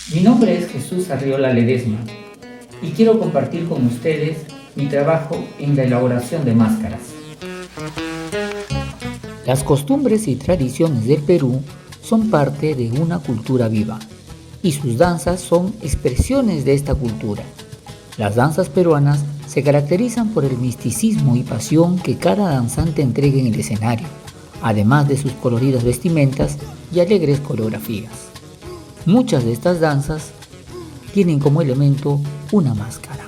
Mi nombre es Jesús Arriola Ledesma y quiero compartir con ustedes mi trabajo en la elaboración de máscaras. Las costumbres y tradiciones del Perú son parte de una cultura viva y sus danzas son expresiones de esta cultura. Las danzas peruanas se caracterizan por el misticismo y pasión que cada danzante entrega en el escenario, además de sus coloridas vestimentas y alegres coreografías. Muchas de estas danzas tienen como elemento una máscara.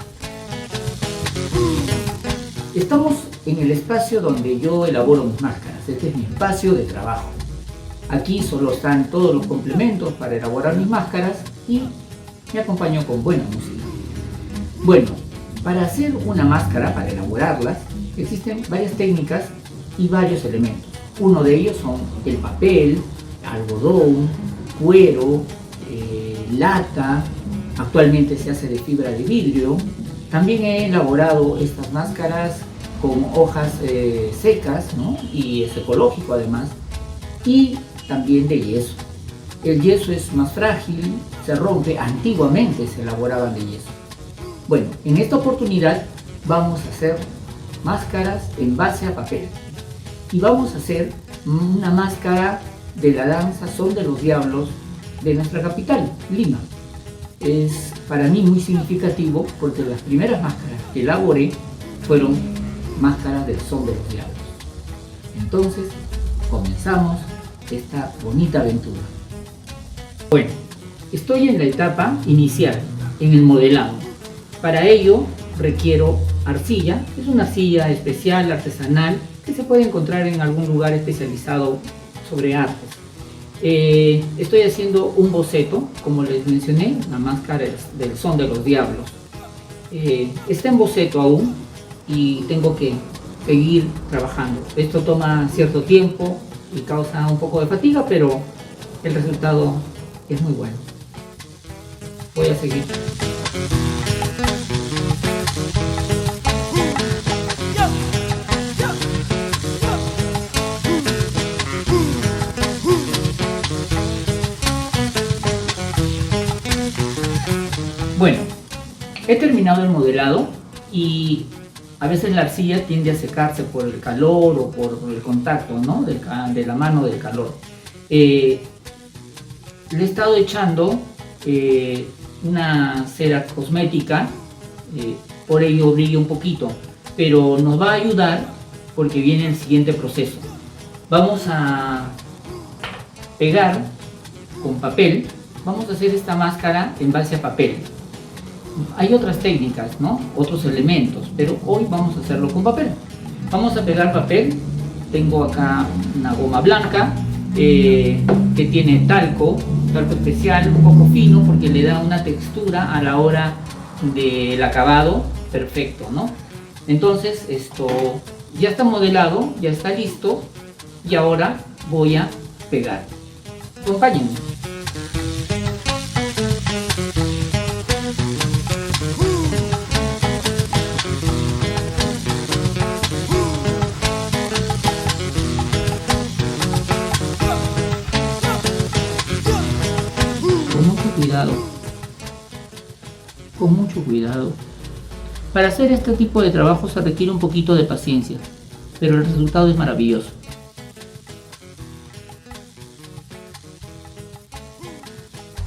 Estamos en el espacio donde yo elaboro mis máscaras. Este es mi espacio de trabajo. Aquí solo están todos los complementos para elaborar mis máscaras y me acompaño con buena música. Bueno, para hacer una máscara, para elaborarlas, existen varias técnicas y varios elementos. Uno de ellos son el papel, algodón, cuero, lata. Actualmente se hace de fibra de vidrio. También he elaborado estas máscaras con hojas secas, ¿no? Y es ecológico además. Y también de yeso. El yeso es más frágil, se rompe. Antiguamente se elaboraban de yeso. Bueno, en esta oportunidad vamos a hacer máscaras en base a papel. Y vamos a hacer una máscara de la danza Son de los Diablos de nuestra capital, Lima. Es para mí muy significativo porque las primeras máscaras que elaboré fueron máscaras del Son de los Diablos. Entonces, comenzamos esta bonita aventura. Bueno, estoy en la etapa inicial, en el modelado. Para ello requiero arcilla. Es una arcilla especial, artesanal, que se puede encontrar en algún lugar especializado sobre artes. Estoy haciendo un boceto, como les mencioné, la máscara del Son de los Diablos. Está en boceto aún y tengo que seguir trabajando. Esto toma cierto tiempo y causa un poco de fatiga, pero el resultado es muy bueno. Voy a seguir. Bueno, he terminado el modelado y a veces la arcilla tiende a secarse por el calor o por el contacto, ¿no? de la mano del calor. Le he estado echando una cera cosmética, por ello brilla un poquito, pero nos va a ayudar porque viene el siguiente proceso. Vamos a pegar con papel, vamos a hacer esta máscara en base a papel. Hay otras técnicas, ¿no? Otros elementos, pero hoy vamos a hacerlo con papel. Vamos a pegar papel. Tengo acá una goma blanca que tiene talco especial, un poco fino porque le da una textura a la hora del acabado perfecto, ¿no? Entonces esto ya está modelado, ya está listo y ahora voy a pegar. Acompáñenme. Con mucho cuidado. Para hacer este tipo de trabajo se requiere un poquito de paciencia, pero el resultado es maravilloso.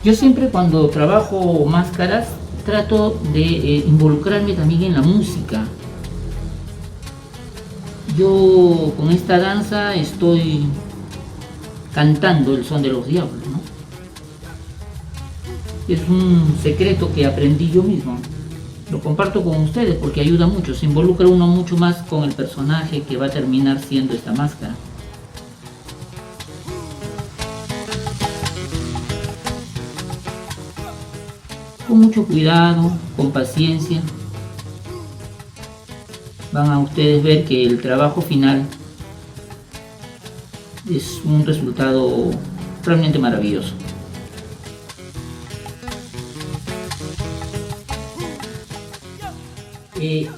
Yo siempre cuando trabajo máscaras trato de involucrarme también en la música. Yo con esta danza estoy cantando el Son de los Diablos, ¿no? Es un secreto que aprendí yo mismo. Lo comparto con ustedes porque ayuda mucho. Se involucra uno mucho más con el personaje que va a terminar siendo esta máscara. Con mucho cuidado, con paciencia, van a ustedes ver que el trabajo final es un resultado realmente maravilloso.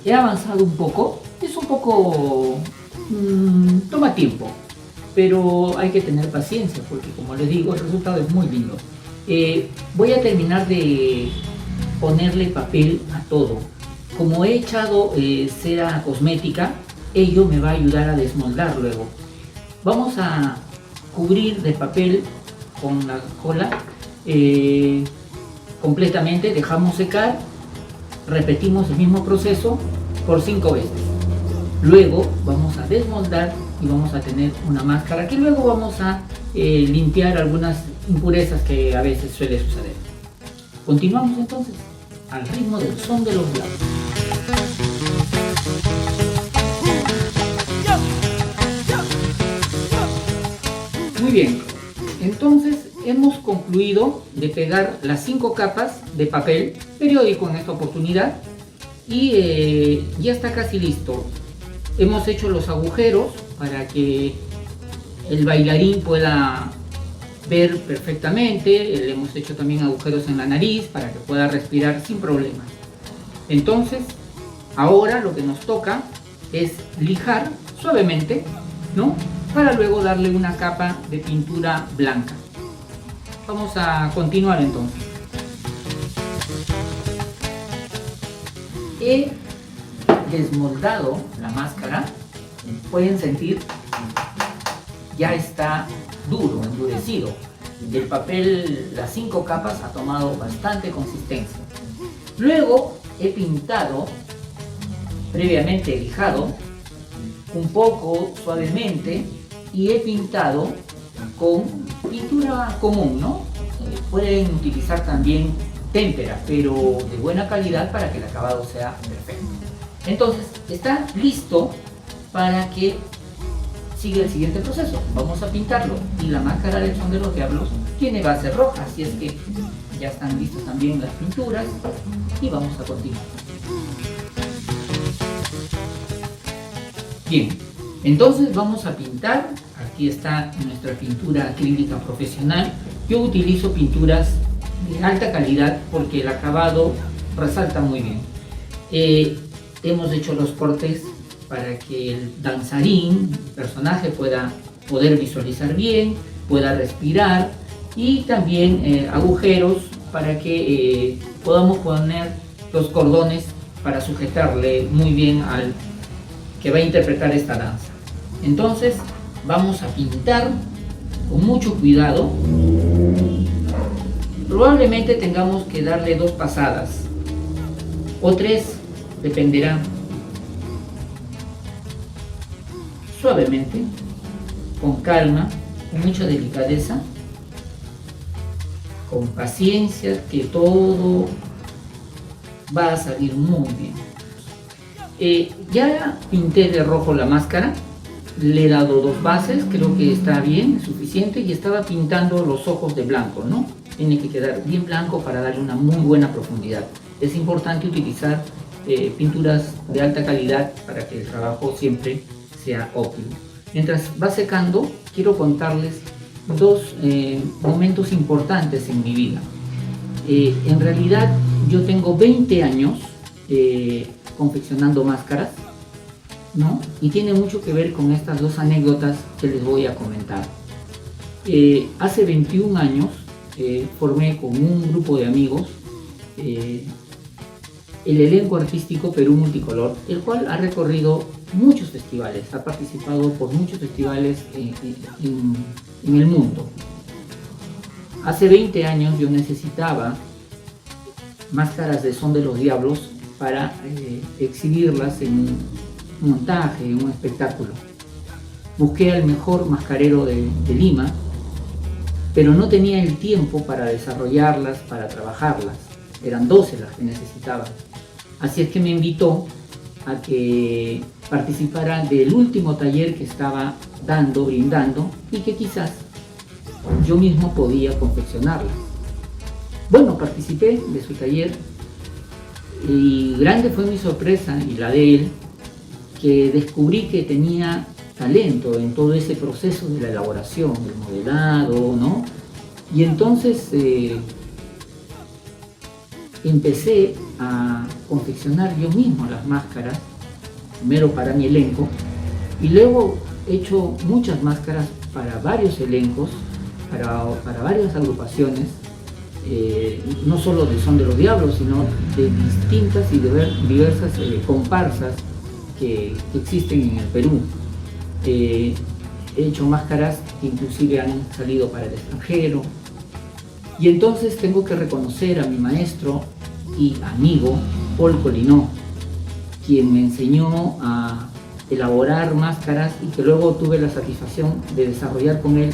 He avanzado un poco, es un poco, toma tiempo, pero hay que tener paciencia porque como les digo el resultado es muy lindo. Voy a terminar de ponerle papel a todo. Como he echado cera cosmética, ello me va a ayudar a desmoldar luego. Vamos a cubrir de papel con la cola completamente, dejamos secar, repetimos el mismo proceso por 5 veces. Luego vamos a desmoldar y vamos a tener una máscara que luego vamos a limpiar algunas impurezas que a veces suele suceder. Continuamos entonces al ritmo del son de los labios. Muy bien, entonces hemos concluido de pegar las 5 capas de papel periódico en esta oportunidad y ya está casi listo. Hemos hecho los agujeros para que el bailarín pueda ver perfectamente. Le hemos hecho también agujeros en la nariz para que pueda respirar sin problemas. Entonces, ahora lo que nos toca es lijar suavemente, ¿no? Para luego darle una capa de pintura blanca. Vamos a continuar entonces. He desmoldado la máscara, pueden sentir, ya está duro, endurecido. El papel, las 5 capas, ha tomado bastante consistencia. Luego he pintado, previamente lijado, un poco suavemente, y he pintado con pintura común, ¿no? Pueden utilizar también témpera, pero de buena calidad para que el acabado sea perfecto. Entonces, está listo para que siga el siguiente proceso. Vamos a pintarlo y la máscara del Son de los Diablos tiene base roja, así es que ya están listas también las pinturas y vamos a continuar. Bien, entonces vamos a pintar. Aquí está nuestra pintura acrílica profesional. Yo utilizo pinturas de alta calidad porque el acabado resalta muy bien. Hemos hecho los cortes para que el danzarín, el personaje, pueda poder visualizar bien, pueda respirar, y también agujeros para que podamos poner los cordones para sujetarle muy bien al que va a interpretar esta danza. Entonces vamos a pintar con mucho cuidado. Probablemente tengamos que darle 2 pasadas o 3, dependerá. Suavemente, con calma, con mucha delicadeza, con paciencia, que todo va a salir muy bien. Ya pinté de rojo la máscara, le he dado 2 bases, creo que está bien, es suficiente, y estaba pintando los ojos de blanco, ¿no? Tiene que quedar bien blanco para darle una muy buena profundidad. Es importante utilizar pinturas de alta calidad para que el trabajo siempre sea óptimo. Mientras va secando, quiero contarles 2 momentos importantes en mi vida. En realidad, yo tengo 20 años confeccionando máscaras, ¿no? Y tiene mucho que ver con estas 2 anécdotas que les voy a comentar. Hace 21 años formé con un grupo de amigos el elenco artístico Perú Multicolor, el cual ha recorrido muchos festivales, ha participado por muchos festivales en el mundo. Hace 20 años yo necesitaba máscaras de Son de los Diablos para exhibirlas en un montaje, en un espectáculo. Busqué al mejor mascarero de Lima, pero no tenía el tiempo para desarrollarlas, para trabajarlas. Eran 12 las que necesitaba. Así es que me invitó a que participara del último taller que estaba brindando, y que quizás yo mismo podía confeccionarlas. Bueno, participé de su taller y grande fue mi sorpresa y la de él, que descubrí que tenía talento en todo ese proceso de la elaboración, del modelado, ¿no? Y entonces empecé a confeccionar yo mismo las máscaras, primero para mi elenco, y luego he hecho muchas máscaras para varios elencos, para varias agrupaciones, no solo de Son de los Diablos, sino de distintas y diversas comparsas que existen en el Perú. He hecho máscaras que inclusive han salido para el extranjero. Y entonces tengo que reconocer a mi maestro y amigo Paul Colinó, quien me enseñó a elaborar máscaras y que luego tuve la satisfacción de desarrollar con él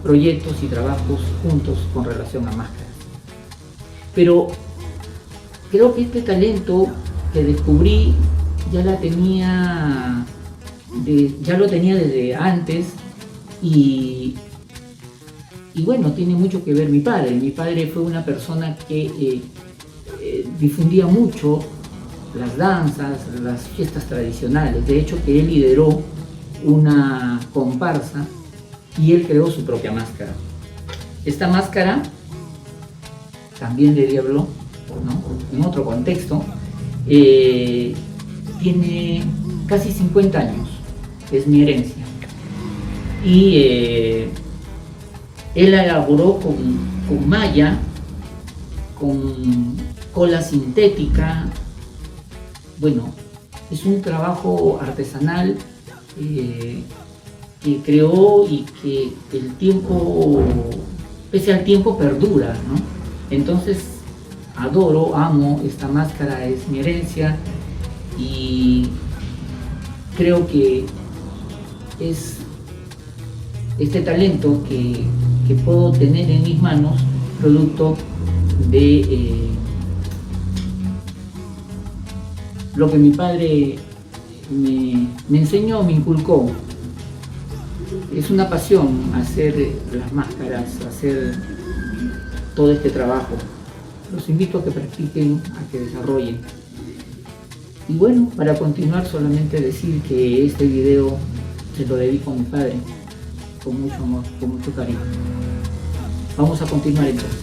proyectos y trabajos juntos con relación a máscaras. Pero creo que este talento que descubrí ya lo tenía desde antes y bueno, tiene mucho que ver mi padre. Mi padre fue una persona que difundía mucho las danzas, las fiestas tradicionales. De hecho, que él lideró una comparsa y él creó su propia máscara. Esta máscara, también de diablo, ¿no?, en otro contexto, tiene casi 50 años, es mi herencia. Y él la elaboró con malla, con cola sintética. Bueno, es un trabajo artesanal que creó y que el tiempo, pese al tiempo, perdura, ¿no? Entonces, amo esta máscara, es mi herencia y creo que es este talento que puedo tener en mis manos, producto de lo que mi padre me enseñó, me inculcó. Es una pasión hacer las máscaras, hacer todo este trabajo. Los invito a que practiquen, a que desarrollen. Y bueno, para continuar, solamente decir que este video se lo dedico a mi padre, con mucho amor, con mucho cariño. Vamos a continuar entonces.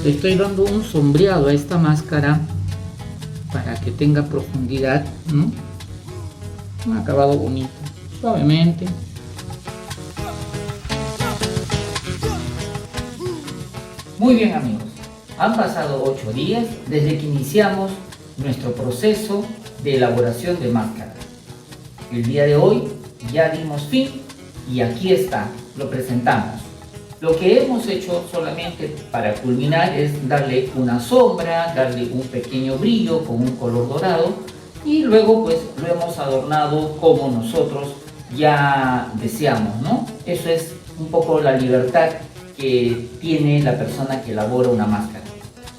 Le estoy dando un sombreado a esta máscara para que tenga profundidad, ¿no? Un acabado bonito, suavemente. Muy bien, amigos, han pasado 8 días desde que iniciamos nuestro proceso de elaboración de máscaras. El día de hoy ya dimos fin y aquí está, lo presentamos. Lo que hemos hecho solamente para culminar es darle una sombra, darle un pequeño brillo con un color dorado y luego pues lo hemos adornado como nosotros ya deseamos, ¿no? Eso es un poco la libertad que tiene la persona que elabora una máscara.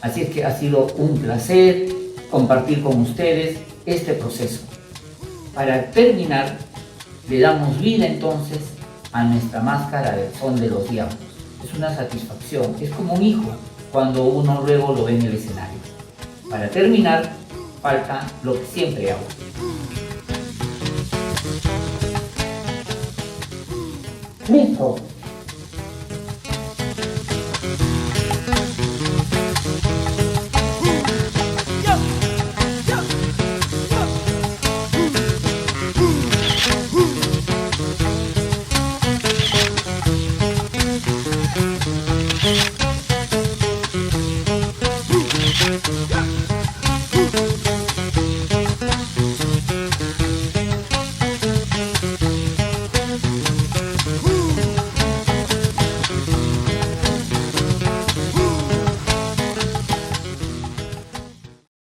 Así es que ha sido un placer compartir con ustedes este proceso. Para terminar, le damos vida entonces a nuestra máscara del Son de los Diablos. Es una satisfacción, es como un hijo cuando uno luego lo ve en el escenario. Para terminar, falta lo que siempre hago. ¡Listo!